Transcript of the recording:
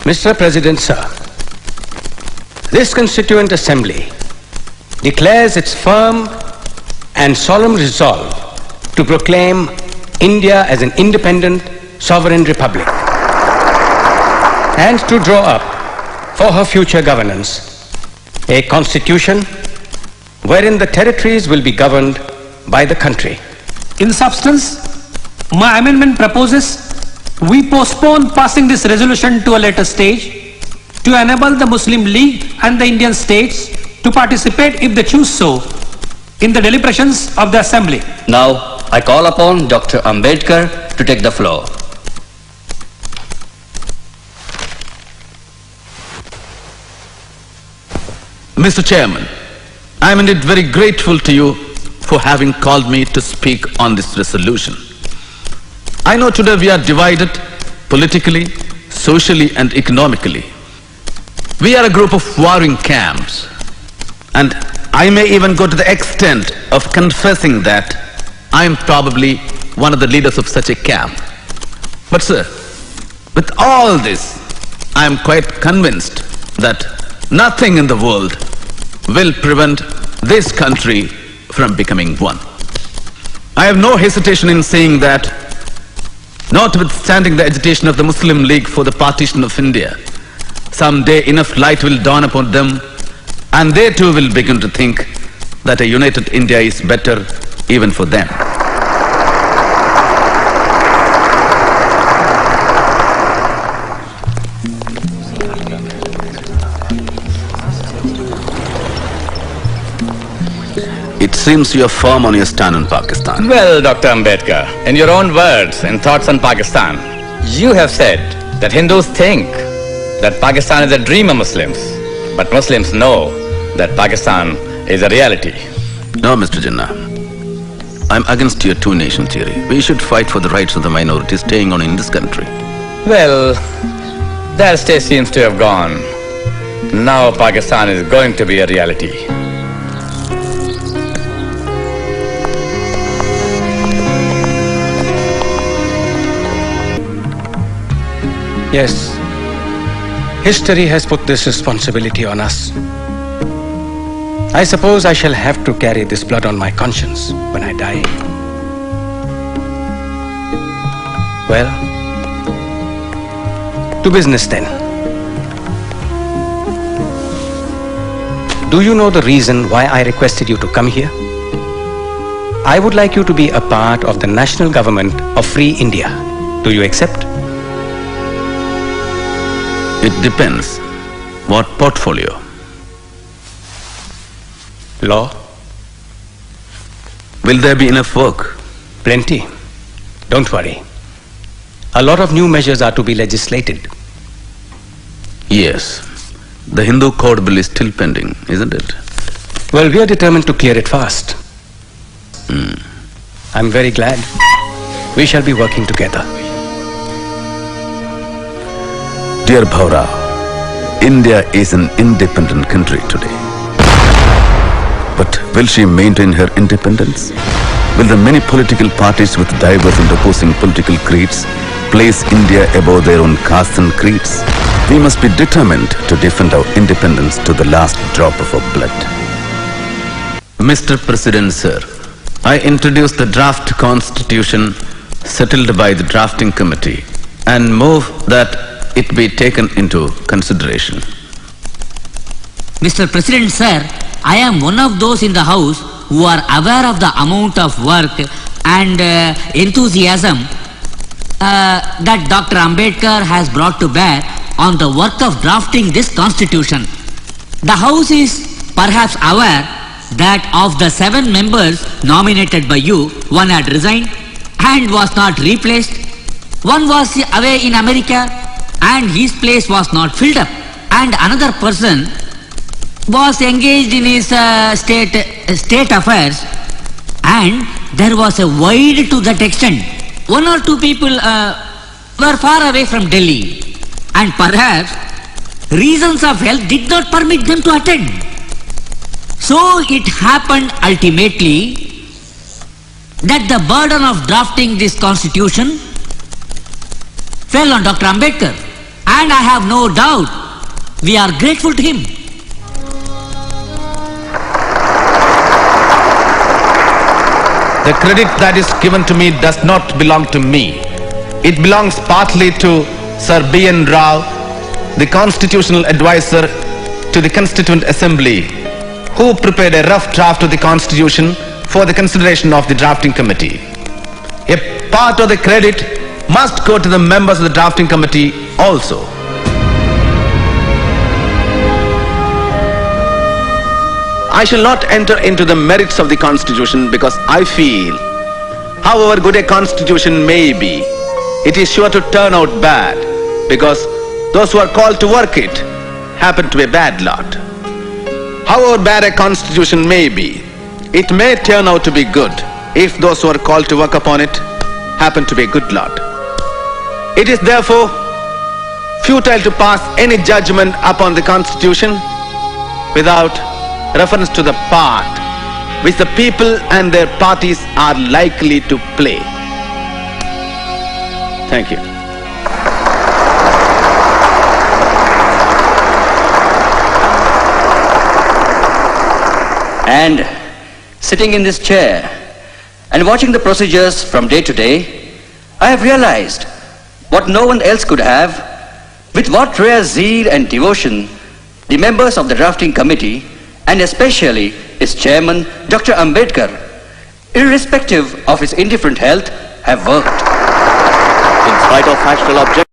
Mr. President, sir, this Constituent Assembly declares its firm and solemn resolve to proclaim India as an independent, sovereign republic and to draw up for her future governance a constitution wherein the territories will be governed by the country. In substance, my amendment proposes we postpone passing this resolution to a later stage to enable the Muslim League and the Indian states to participate, if they choose so, in the deliberations of the Assembly. Now, I call upon Dr. Ambedkar to take the floor. Mr. Chairman, I am indeed very grateful to you for having called me to speak on this resolution. I know today we are divided politically, socially and economically. We are a group of warring camps, and I may even go to the extent of confessing that I am probably one of the leaders of such a camp. But sir, with all this, I am quite convinced that nothing in the world will prevent this country from becoming one. I have no hesitation in saying that, notwithstanding the agitation of the Muslim League for the partition of India, someday enough light will dawn upon them and they too will begin to think that a united India is better even for them. It seems you are firm on your stand on Pakistan. Well, Dr. Ambedkar, in your own words and thoughts on Pakistan, you have said that Hindus think that Pakistan is a dream of Muslims, but Muslims know that Pakistan is a reality. No, Mr. Jinnah. I'm against your two-nation theory. We should fight for the rights of the minorities staying on in this country. Well, that stage seems to have gone. Now Pakistan is going to be a reality. Yes, history has put this responsibility on us. I suppose I shall have to carry this blood on my conscience when I die. Well, to business then. Do you know the reason why I requested you to come here? I would like you to be a part of the national government of Free India. Do you accept? It depends. What portfolio? Law? Will there be enough work? Plenty. Don't worry. A lot of new measures are to be legislated. Yes. The Hindu Code Bill is still pending, isn't it? Well, we are determined to clear it fast. I'm very glad. We shall be working together. Dear Bhaura, India is an independent country today. But will she maintain her independence? Will the many political parties with diverse and opposing political creeds place India above their own castes and creeds? We must be determined to defend our independence to the last drop of our blood. Mr. President, sir, I introduce the draft constitution settled by the drafting committee and move that it be taken into consideration. Mr. President, sir, I am one of those in the House who are aware of the amount of work and enthusiasm that Dr. Ambedkar has brought to bear on the work of drafting this constitution. The House is perhaps aware that of the 7 members nominated by you, one had resigned and was not replaced. One was away in America and his place was not filled up, and another person was engaged in his state affairs, and there was a void to that extent. 1 or 2 people were far away from Delhi, and perhaps reasons of health did not permit them to attend. So it happened ultimately that the burden of drafting this constitution fell on Dr. Ambedkar. And I have no doubt we are grateful to him. The credit that is given to me does not belong to me. It belongs partly to Sir B.N. Rao, the constitutional advisor to the Constituent Assembly, who prepared a rough draft of the Constitution for the consideration of the drafting committee. A part of the credit must go to the members of the drafting committee also. I shall not enter into the merits of the Constitution because I feel, however good a Constitution may be, it is sure to turn out bad because those who are called to work it happen to be a bad lot. However bad a Constitution may be, it may turn out to be good if those who are called to work upon it happen to be a good lot. It is therefore futile to pass any judgment upon the Constitution without reference to the part which the people and their parties are likely to play. Thank you. And sitting in this chair and watching the procedures from day to day, I have realized what no one else could have, with what rare zeal and devotion the members of the drafting committee and especially its chairman, Dr. Ambedkar, irrespective of his indifferent health, have worked. In spite of factual objections,